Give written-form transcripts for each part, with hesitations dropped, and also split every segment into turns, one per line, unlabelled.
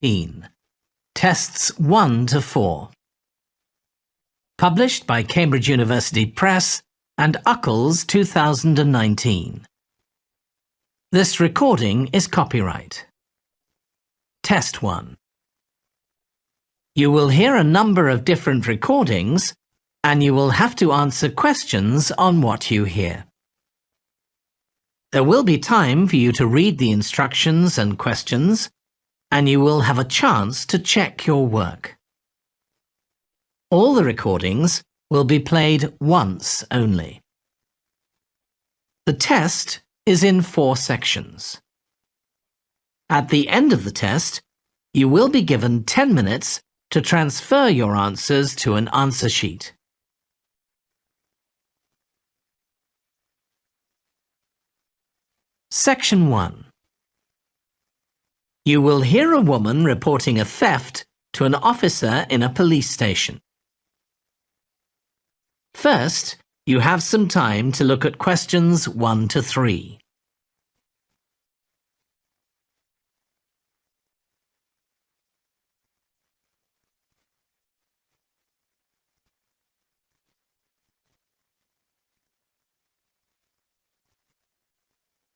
2015. Tests 1 to 4. Published by Cambridge University Press and Uckles 2019. This recording is copyright. Test 1. You will hear a number of different recordings and you will have to answer questions on what you hear. There will be time for you to read the instructions and questions, and you will have a chance to check your work. All the recordings will be played once only. The test is in 4 sections. At the end of the test, you will be given 10 minutes to transfer your answers to an answer sheet. Section 1. You will hear a woman reporting a theft to an officer in a police station. First, you have some time to look at questions 1 to 3.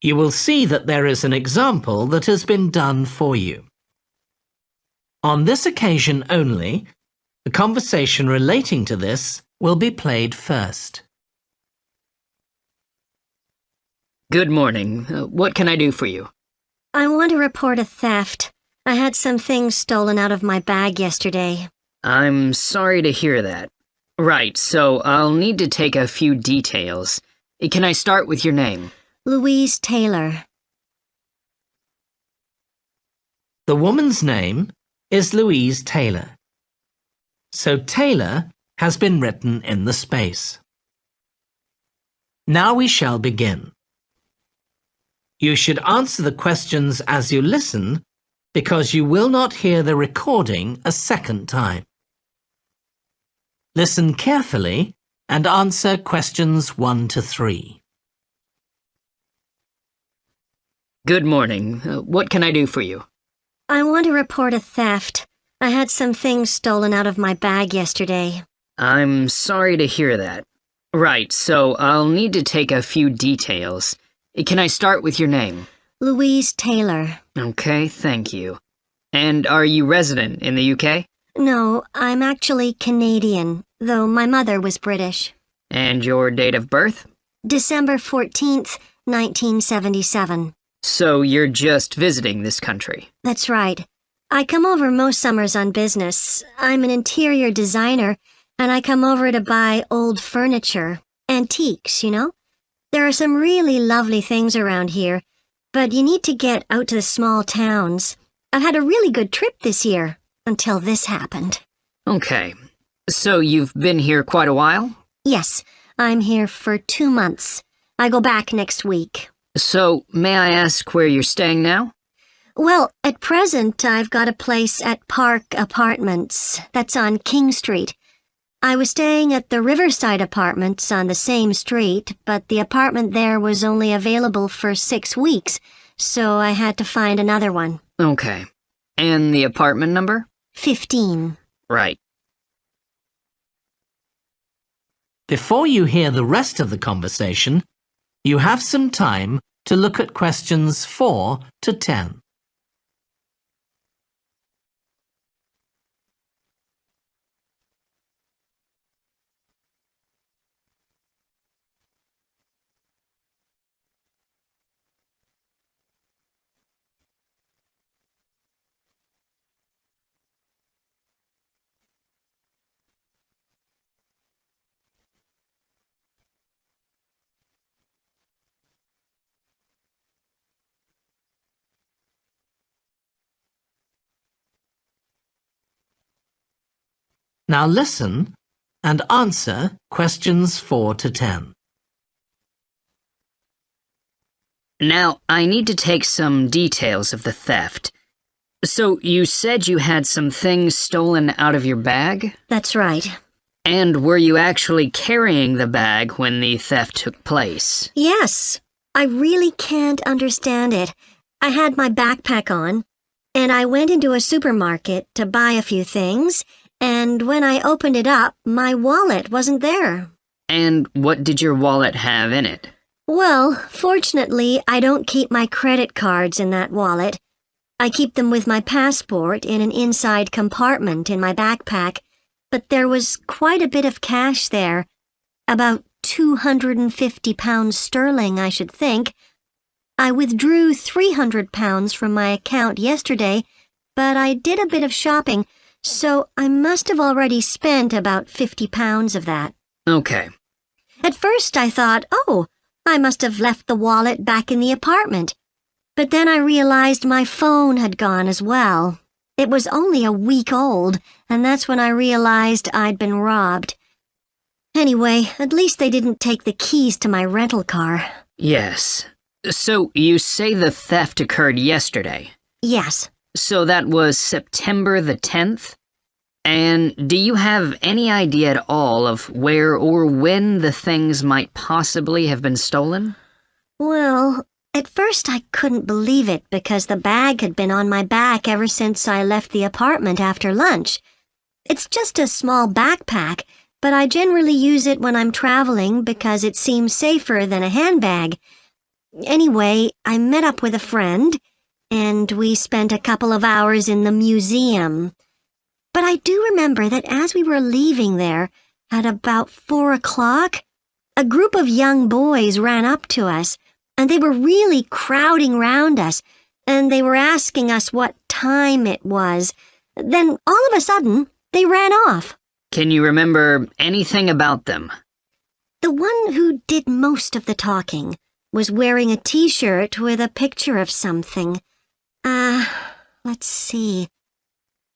You will see that there is an example that has been done for you. On this occasion only, the conversation relating to this will be played first.
Good morning. What can I do for you?
I want to report a theft. I had some things stolen out of my bag yesterday.
I'm sorry to hear that. Right, so I'll need to take a few details. Can I start with your name?
Louise Taylor.
The woman's name is Louise Taylor. So Taylor has been written in the space. Now we shall begin. You should answer the questions as you listen because you will not hear the recording a second time. Listen carefully and answer questions 1 to 3.
Good morning. What can I do for you?
I want to report a theft. I had some things stolen out of my bag yesterday.
I'm sorry to hear that. Right, so I'll need to take a few details. Can I start with your name?
Louise Taylor.
Okay, thank you. And are you resident in the UK?
No, I'm actually Canadian, though my mother was British.
And your date of birth?
December 14th, 1977.
So you're just visiting this country?
That's right. I come over most summers on business. I'm an interior designer, and I come over to buy old furniture. Antiques, you know? There are some really lovely things around here, but you need to get out to the small towns. I've had a really good trip this year, until this happened.
Okay. So you've been here quite a while?
Yes, I'm here for 2 months. I go back next week.
So, may I ask where you're staying now?
Well, at present, I've got a place at Park Apartments. That's on King Street. I was staying at the Riverside Apartments on the same street, but the apartment there was only available for 6 weeks, so I had to find another one.
Okay. And the apartment number?
15.
Right.
Before you hear the rest of the conversation, you have some time to look at questions 4 to 10. Now listen and answer questions 4 to 10.
Now, I need to take some details of the theft. So, you said you had some things stolen out of your bag?
That's right.
And were you actually carrying the bag when the theft took place?
Yes. I really can't understand it. I had my backpack on, and I went into a supermarket to buy a few things, and when I opened it up, my wallet wasn't there.
And what did your wallet have in it?
Well, fortunately, I don't keep my credit cards in that wallet. I keep them with my passport in an inside compartment in my backpack, but there was quite a bit of cash there. About £250 sterling, I should think. I withdrew £300 from my account yesterday, but I did a bit of shopping, so I must have already spent about £50 of that.
Okay.
At first I thought, oh, I must have left the wallet back in the apartment. But then I realized my phone had gone as well. It was only a week old, and that's when I realized I'd been robbed. Anyway, at least they didn't take the keys to my rental car.
Yes. So you say the theft occurred yesterday?
Yes.
So that was September the 10th? And do you have any idea at all of where or when the things might possibly have been stolen?
Well, at first I couldn't believe it because the bag had been on my back ever since I left the apartment after lunch. It's just a small backpack, but I generally use it when I'm traveling because it seems safer than a handbag. Anyway, I met up with a friend, and we spent a couple of hours in the museum. But I do remember that as we were leaving there, at about 4 o'clock, a group of young boys ran up to us, and they were really crowding round us, and they were asking us what time it was. Then, all of a sudden, they ran off.
Can you remember anything about them?
The one who did most of the talking was wearing a t-shirt with a picture of something. Let's see.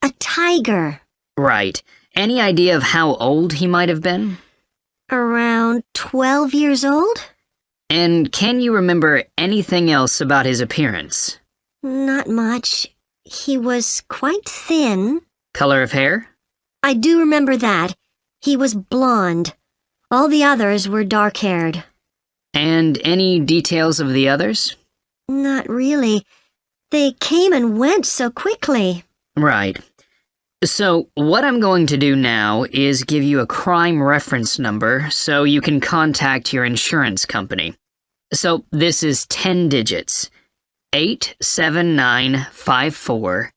A tiger.
Right. Any idea of how old he might have been?
Around 12 years old?
And can you remember anything else about his appearance?
Not much. He was quite thin.
Color of hair?
I do remember that. He was blonde. All the others were dark-haired.
And any details of the others?
Not really. They came and went so quickly.
Right. So, what I'm going to do now is give you a crime reference number so you can contact your insurance company. So, this is 10 digits. 87954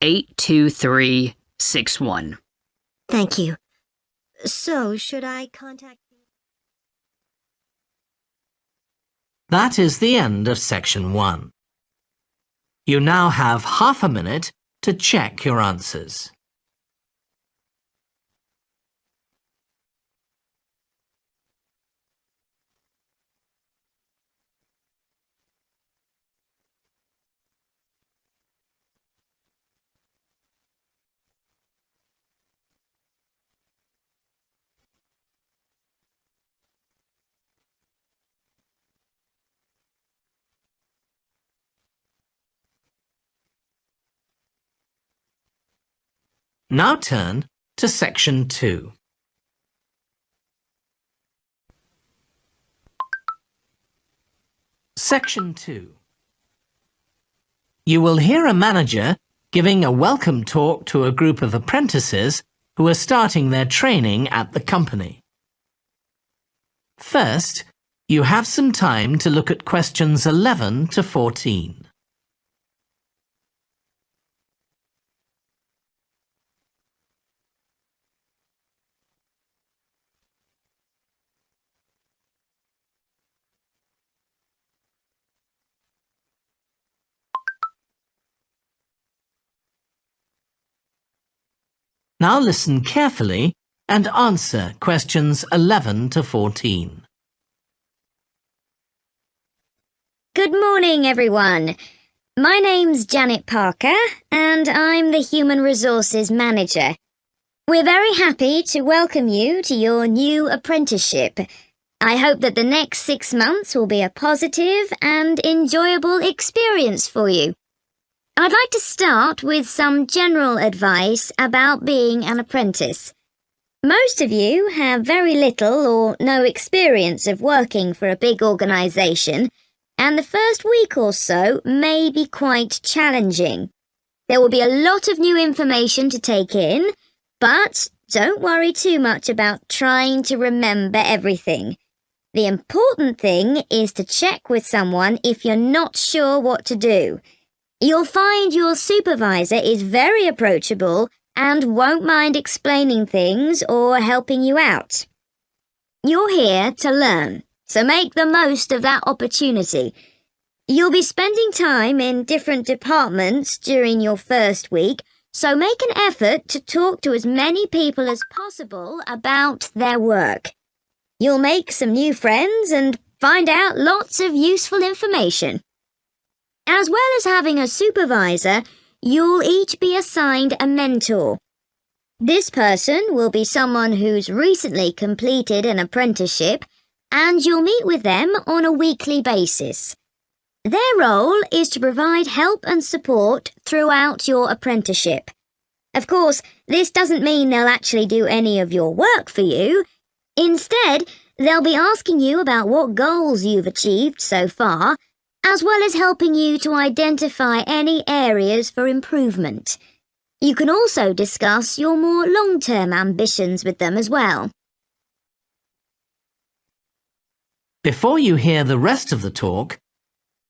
82361.
Thank you. So, should I contact you?
That is the end of section 1. You now have half a minute to check your answers. Now turn to section 2. Section 2. You will hear a manager giving a welcome talk to a group of apprentices who are starting their training at the company. First, you have some time to look at questions 11 to 14. Now listen carefully and answer questions 11 to 14.
Good morning, everyone. My name's Janet Parker, and I'm the Human Resources Manager. We're very happy to welcome you to your new apprenticeship. I hope that the next 6 months will be a positive and enjoyable experience for you. I'd like to start with some general advice about being an apprentice. Most of you have very little or no experience of working for a big organisation, and the first week or so may be quite challenging. There will be a lot of new information to take in, but don't worry too much about trying to remember everything. The important thing is to check with someone if you're not sure what to do. You'll find your supervisor is very approachable and won't mind explaining things or helping you out. You're here to learn, so make the most of that opportunity. You'll be spending time in different departments during your first week, so make an effort to talk to as many people as possible about their work. You'll make some new friends and find out lots of useful information. As well as having a supervisor, you'll each be assigned a mentor. This person will be someone who's recently completed an apprenticeship, and you'll meet with them on a weekly basis. Their role is to provide help and support throughout your apprenticeship. Of course, this doesn't mean they'll actually do any of your work for you. Instead, they'll be asking you about what goals you've achieved so far, as well as helping you to identify any areas for improvement. You can also discuss your more long-term ambitions with them as well.
Before you hear the rest of the talk,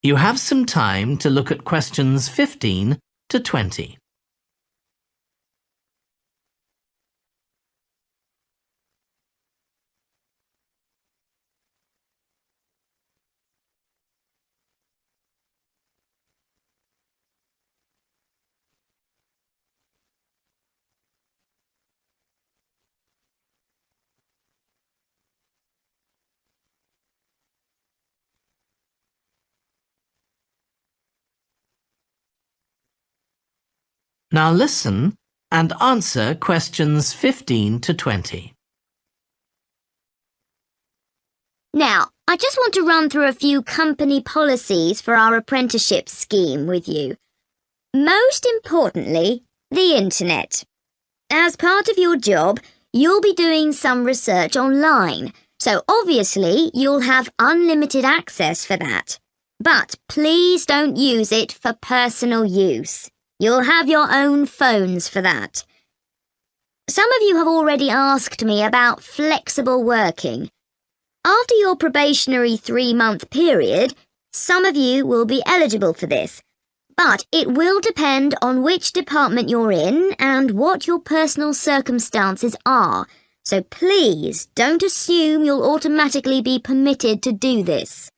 you have some time to look at questions 15 to 20. Now listen and answer questions 15 to 20.
Now, I just want to run through a few company policies for our apprenticeship scheme with you. Most importantly, the internet. As part of your job, you'll be doing some research online, so obviously you'll have unlimited access for that. But please don't use it for personal use. You'll have your own phones for that. Some of you have already asked me about flexible working. After your probationary 3-month period, some of you will be eligible for this, but it will depend on which department you're in and what your personal circumstances are, so please don't assume you'll automatically be permitted to do this.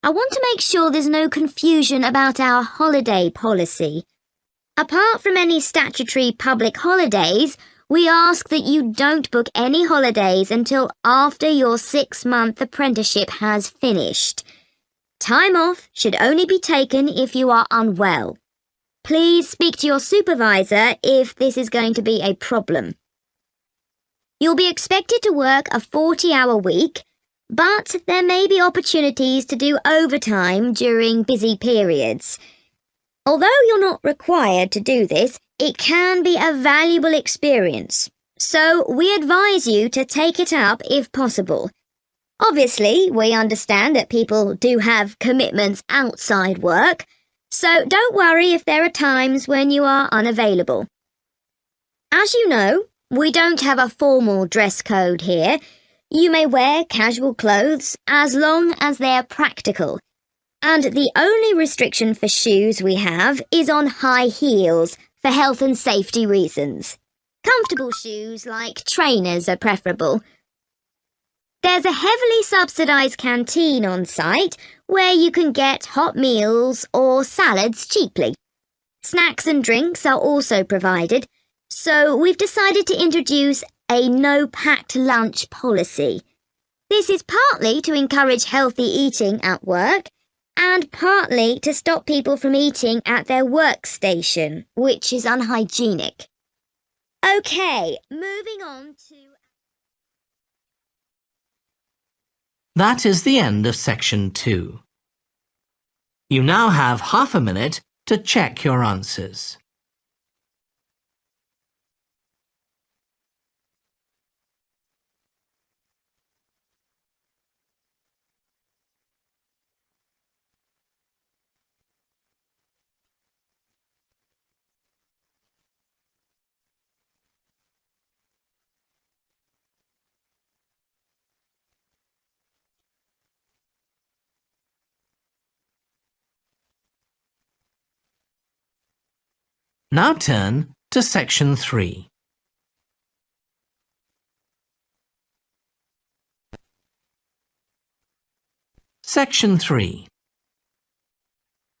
I want to make sure there's no confusion about our holiday policy. Apart from any statutory public holidays, we ask that you don't book any holidays until after your 6-month apprenticeship has finished. Time off should only be taken if you are unwell. Please speak to your supervisor if this is going to be a problem. You'll be expected to work a 40-hour week, but there may be opportunities to do overtime during busy periods. Although you're not required to do this, it can be a valuable experience, so we advise you to take it up if possible. Obviously, we understand that people do have commitments outside work, so don't worry if there are times when you are unavailable. As you know, we don't have a formal dress code here. You may wear casual clothes as long as they're practical. And the only restriction for shoes we have is on high heels for health and safety reasons. Comfortable shoes like trainers are preferable. There's a heavily subsidised canteen on site where you can get hot meals or salads cheaply. Snacks and drinks are also provided, so we've decided to introduce a no-packed lunch policy. This is partly to encourage healthy eating at work and partly to stop people from eating at their workstation, which is unhygienic. Okay, moving on to...
That is the end of section 2. You now have half a minute to check your answers. Now turn to Section 3. Section 3.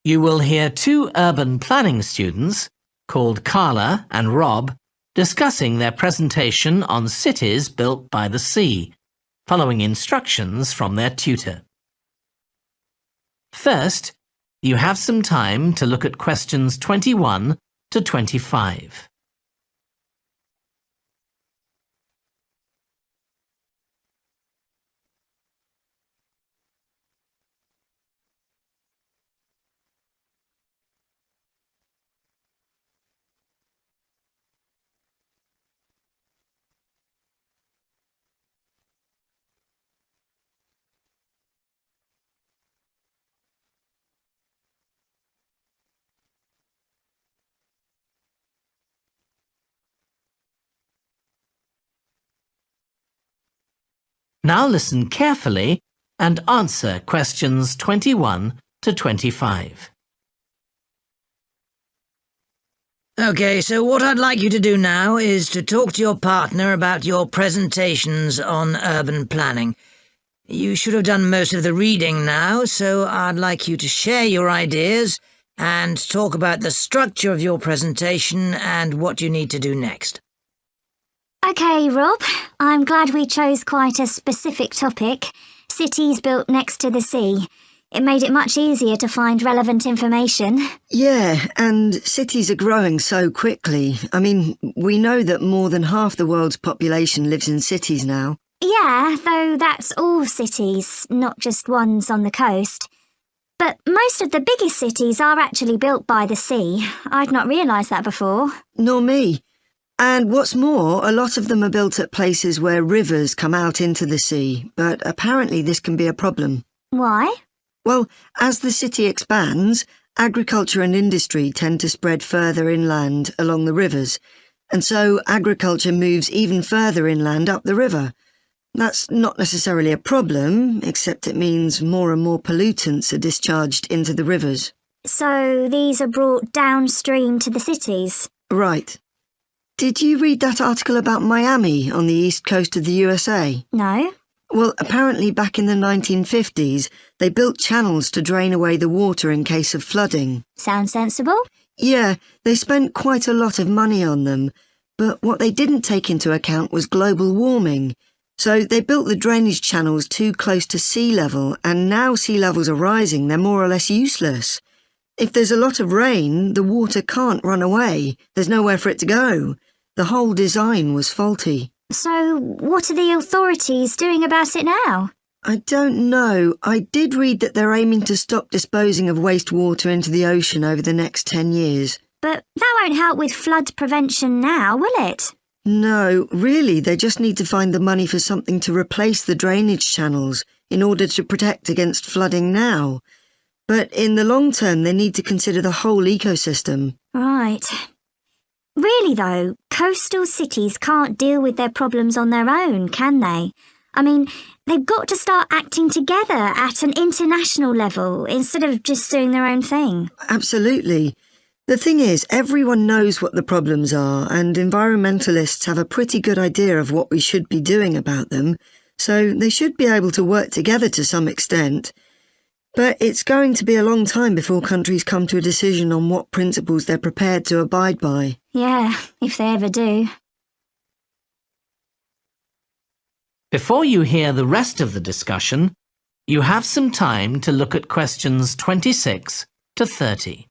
You will hear two urban planning students, called Carla and Rob, discussing their presentation on cities built by the sea, following instructions from their tutor. First, you have some time to look at questions 21 to 25. Now listen carefully and answer questions 21 to 25.
Okay, so what I'd like you to do now is to talk to your partner about your presentations on urban planning. You should have done most of the reading now, so I'd like you to share your ideas and talk about the structure of your presentation and what you need to do next.
Okay, Rob, I'm glad we chose quite a specific topic. Cities built next to the sea. It made it much easier to find relevant information.
Yeah, and cities are growing so quickly. I mean, we know that more than half the world's population lives in cities now.
Yeah, though that's all cities, not just ones on the coast. But most of the biggest cities are actually built by the sea. I'd not realised that before.
Nor me. And what's more, a lot of them are built at places where rivers come out into the sea, but apparently this can be a problem.
Why?
Well, as the city expands, agriculture and industry tend to spread further inland along the rivers, and so agriculture moves even further inland up the river. That's not necessarily a problem, except it means more and more pollutants are discharged into the rivers.
So these are brought downstream to the cities?
Right. Did you read that article about Miami on the east coast of the USA?
No.
Well, apparently back in the 1950s, they built channels to drain away the water in case of flooding.
Sounds sensible?
Yeah, they spent quite a lot of money on them, but what they didn't take into account was global warming. So they built the drainage channels too close to sea level, and now sea levels are rising, they're more or less useless. If there's a lot of rain, the water can't run away. There's nowhere for it to go. The whole design was faulty.
So what are the authorities doing about it now?
I don't know. I did read that they're aiming to stop disposing of wastewater into the ocean over the next 10 years.
But that won't help with flood prevention now, will it?
No, really, they just need to find the money for something to replace the drainage channels in order to protect against flooding now. But in the long term, they need to consider the whole ecosystem.
Right. Really though, coastal cities can't deal with their problems on their own, can they? I mean, they've got to start acting together at an international level instead of just doing their own thing.
Absolutely. The thing is, everyone knows what the problems are, and environmentalists have a pretty good idea of what we should be doing about them, so they should be able to work together to some extent. But it's going to be a long time before countries come to a decision on what principles they're prepared to abide by.
Yeah, if they ever do.
Before you hear the rest of the discussion, you have some time to look at questions 26 to 30.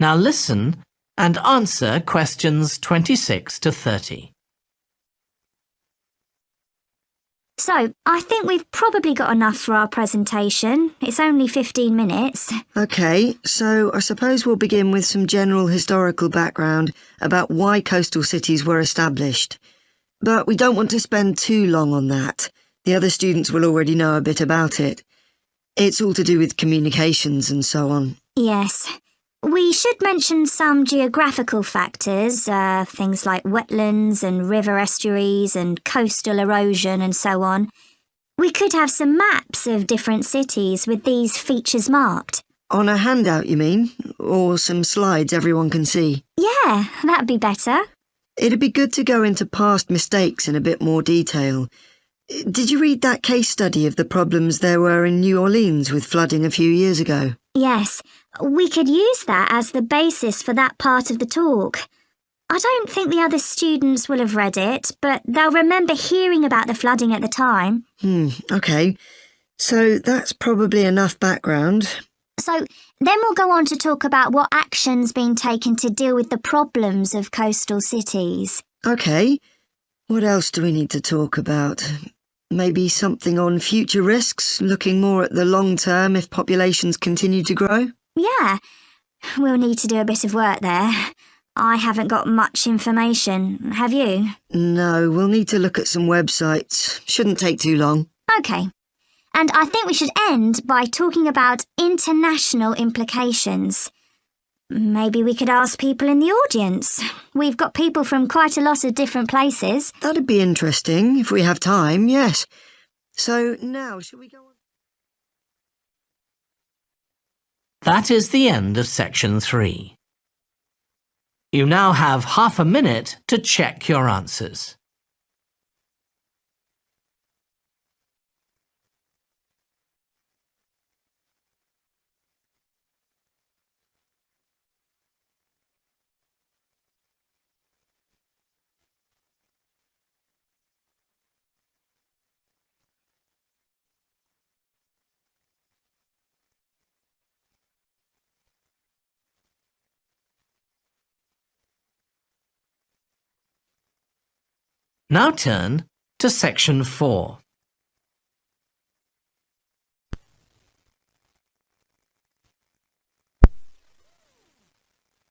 Now listen and answer questions 26 to 30.
So, I think we've probably got enough for our presentation. It's only 15 minutes.
Okay, so I suppose we'll begin with some general historical background about why coastal cities were established. but we don't want to spend too long on that. The other students will already know a bit about it. It's all to do with communications and so on.
Yes. We should mention some geographical factors, things like wetlands and river estuaries and coastal erosion and so on. We could have some maps of different cities with these features marked.
On a handout, you mean? Or some slides everyone can see?
Yeah, that'd be better.
It'd be good to go into past mistakes in a bit more detail. Did you read that case study of the problems there were in New Orleans with flooding a few years ago?
Yes, we could use that as the basis for that part of the talk. I don't think the other students will have read it, but they'll remember hearing about the flooding at the time.
Okay. So that's probably enough background.
So then we'll go on to talk about what action's been taken to deal with the problems of coastal cities.
Okay. What else do we need to talk about? Maybe something on future risks, looking more at the long term if populations continue to grow?
Yeah, we'll need to do a bit of work there. I haven't got much information, have you?
No, we'll need to look at some websites. Shouldn't take too long.
Okay. And I think we should end by talking about international implications. Maybe we could ask people in the audience. We've got people from quite a lot of different places.
That'd be interesting, if we have time, yes. So now, shall we go on?
That is the end of section 3. You now have half a minute to check your answers. Now turn to section 4.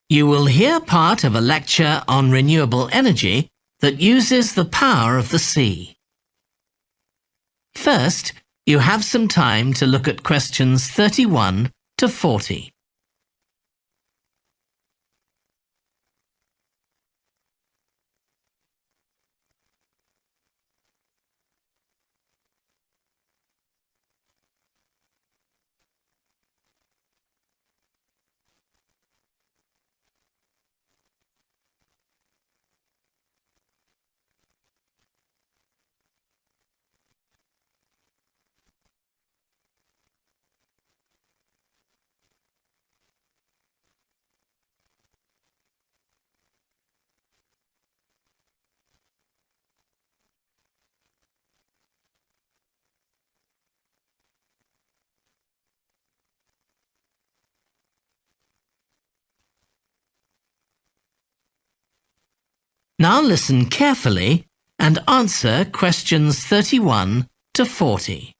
You will hear part of a lecture on renewable energy that uses the power of the sea. First, you have some time to look at questions 31 to 40. Now listen carefully and answer questions 31 to 40.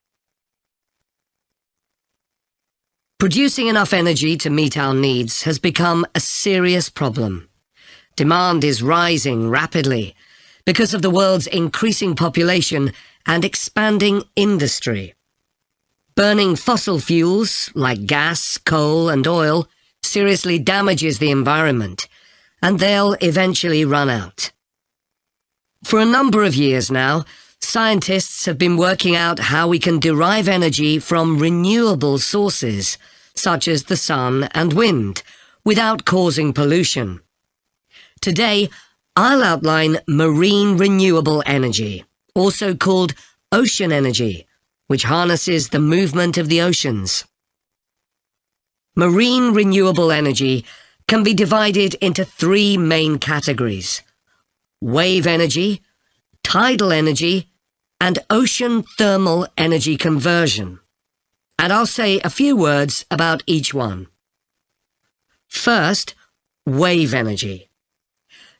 Producing enough energy to meet our needs has become a serious problem. Demand is rising rapidly because of the world's increasing population and expanding industry. Burning fossil fuels like gas, coal and oil seriously damages the environment, and they'll eventually run out. For a number of years now, scientists have been working out how we can derive energy from renewable sources, such as the sun and wind, without causing pollution. Today, I'll outline marine renewable energy, also called ocean energy, which harnesses the movement of the oceans. Marine renewable energy can be divided into 3 main categories: wave energy, tidal energy, and ocean thermal energy conversion. And I'll say a few words about each one. First, wave energy.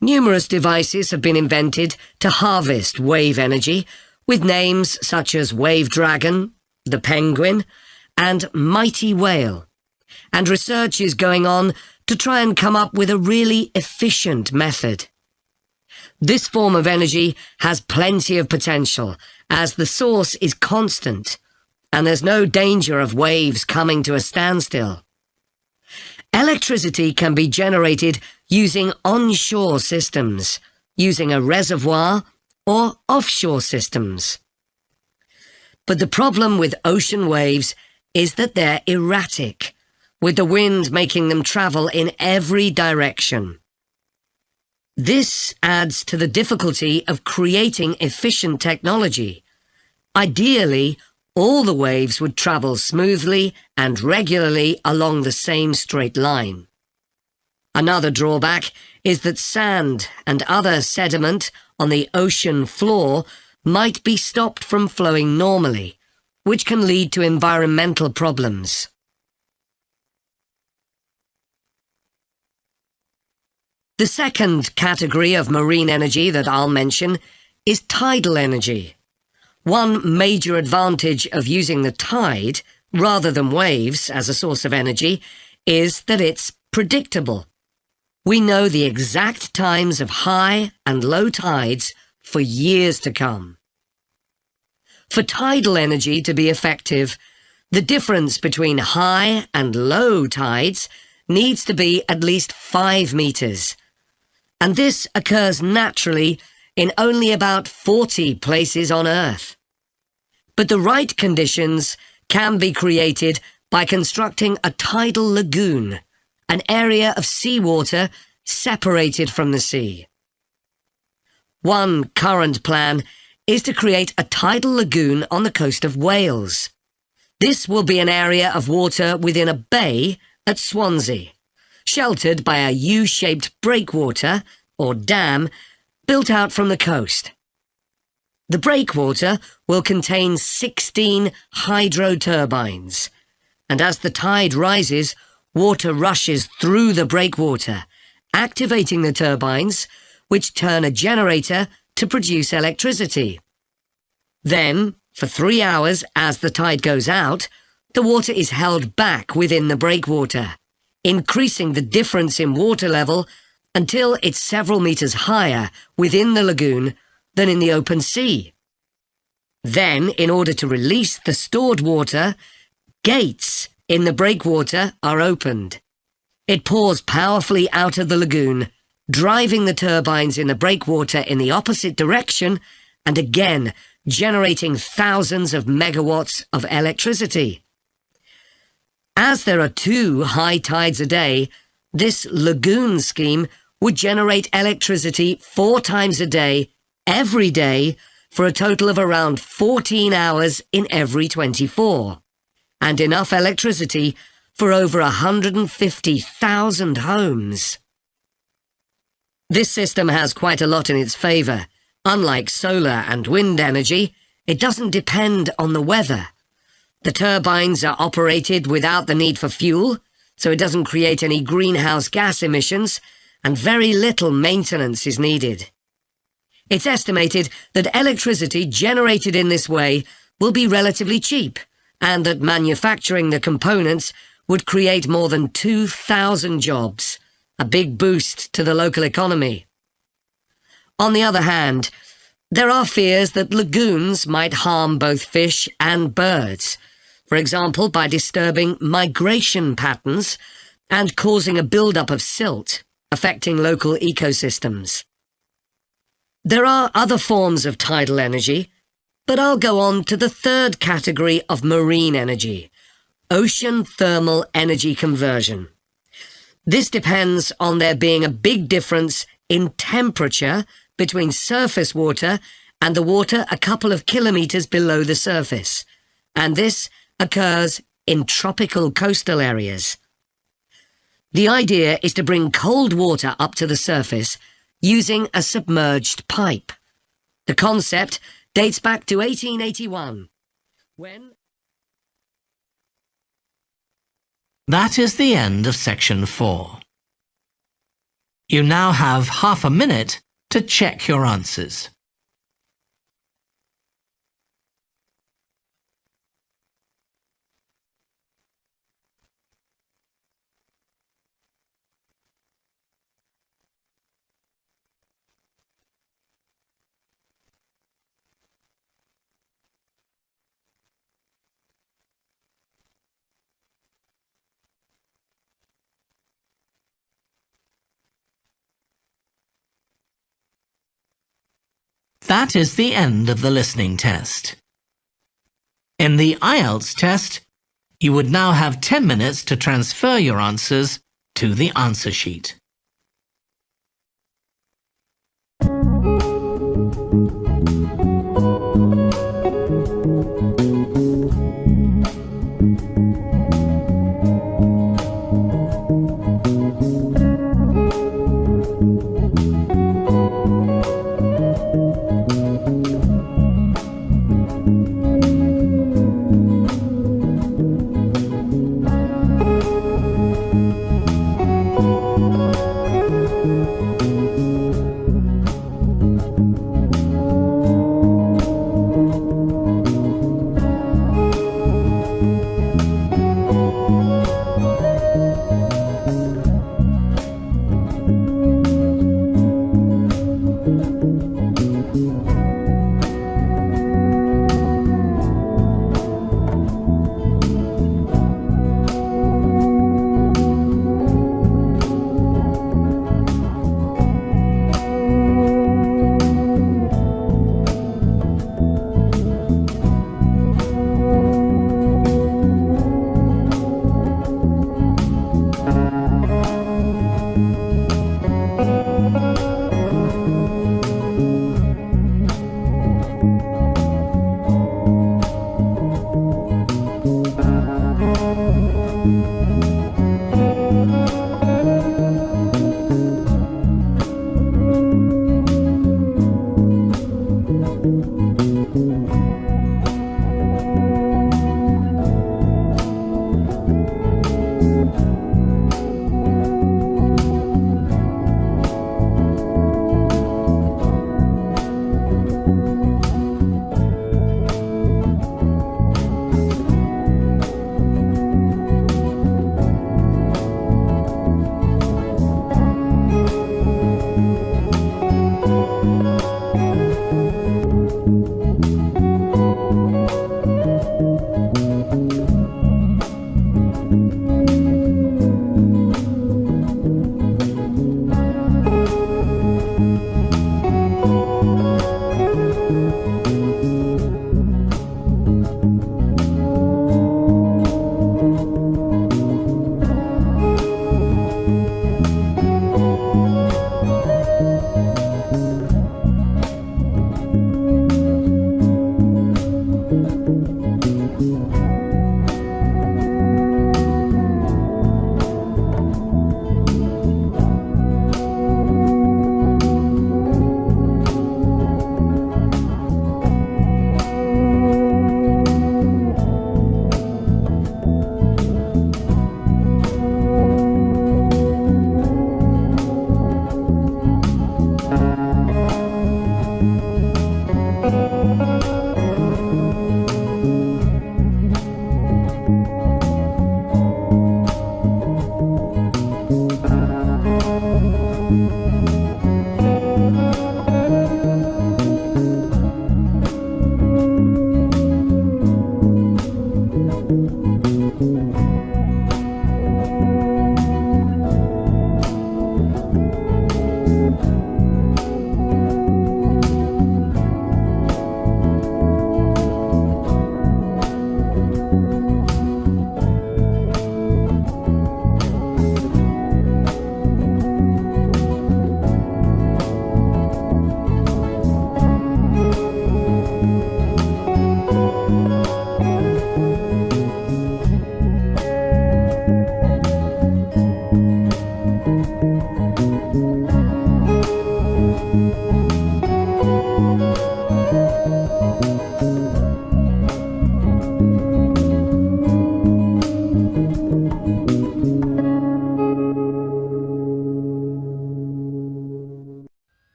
Numerous devices have been invented to harvest wave energy, with names such as Wave Dragon, the Penguin, and Mighty Whale. And research is going on to try and come up with a really efficient method. This form of energy has plenty of potential, as the source is constant, and there's no danger of waves coming to a standstill. Electricity can be generated using onshore systems, using a reservoir, or offshore systems. But the problem with ocean waves is that they're erratic, with the wind making them travel in every direction. This adds to the difficulty of creating efficient technology. Ideally, all the waves would travel smoothly and regularly along the same straight line. Another drawback is that sand and other sediment on the ocean floor might be stopped from flowing normally, which can lead to environmental problems. The second category of marine energy that I'll mention is tidal energy. One major advantage of using the tide rather than waves as a source of energy is that it's predictable. We know the exact times of high and low tides for years to come. For tidal energy to be effective, the difference between high and low tides needs to be at least 5 meters. And this occurs naturally in only about 40 places on Earth. But the right conditions can be created by constructing a tidal lagoon, an area of seawater separated from the sea. One current plan is to create a tidal lagoon on the coast of Wales. This will be an area of water within a bay at Swansea, sheltered by a U-shaped breakwater, or dam, built out from the coast. The breakwater will contain 16 hydro turbines, and as the tide rises, water rushes through the breakwater, activating the turbines, which turn a generator to produce electricity. Then, for 3 hours as the tide goes out, the water is held back within the breakwater, increasing the difference in water level until it's several meters higher within the lagoon than in the open sea. Then, in order to release the stored water, gates in the breakwater are opened. It pours powerfully out of the lagoon, driving the turbines in the breakwater in the opposite direction and again generating thousands of megawatts of electricity. As there are 2 high tides a day, this lagoon scheme would generate electricity 4 times a day, every day, for a total of around 14 hours in every 24, and enough electricity for over 150,000 homes. This system has quite a lot in its favour. Unlike solar and wind energy, it doesn't depend on the weather. The turbines are operated without the need for fuel, so it doesn't create any greenhouse gas emissions, and very little maintenance is needed. It's estimated that electricity generated in this way will be relatively cheap, and that manufacturing the components would create more than 2,000 jobs, a big boost to the local economy. On the other hand, there are fears that lagoons might harm both fish and birds, for example by disturbing migration patterns and causing a build-up of silt, affecting local ecosystems. There are other forms of tidal energy, but I'll go on to the third category of marine energy, ocean thermal energy conversion. This depends on there being a big difference in temperature between surface water and the water a couple of kilometres below the surface, and this occurs in tropical coastal areas. The idea is to bring cold water up to the surface using a submerged pipe. The concept dates back to 1881, when...
That is the end of section 4. You now have half a minute to check your answers. That is the end of the listening test. In the IELTS test, you would now have 10 minutes to transfer your answers to the answer sheet.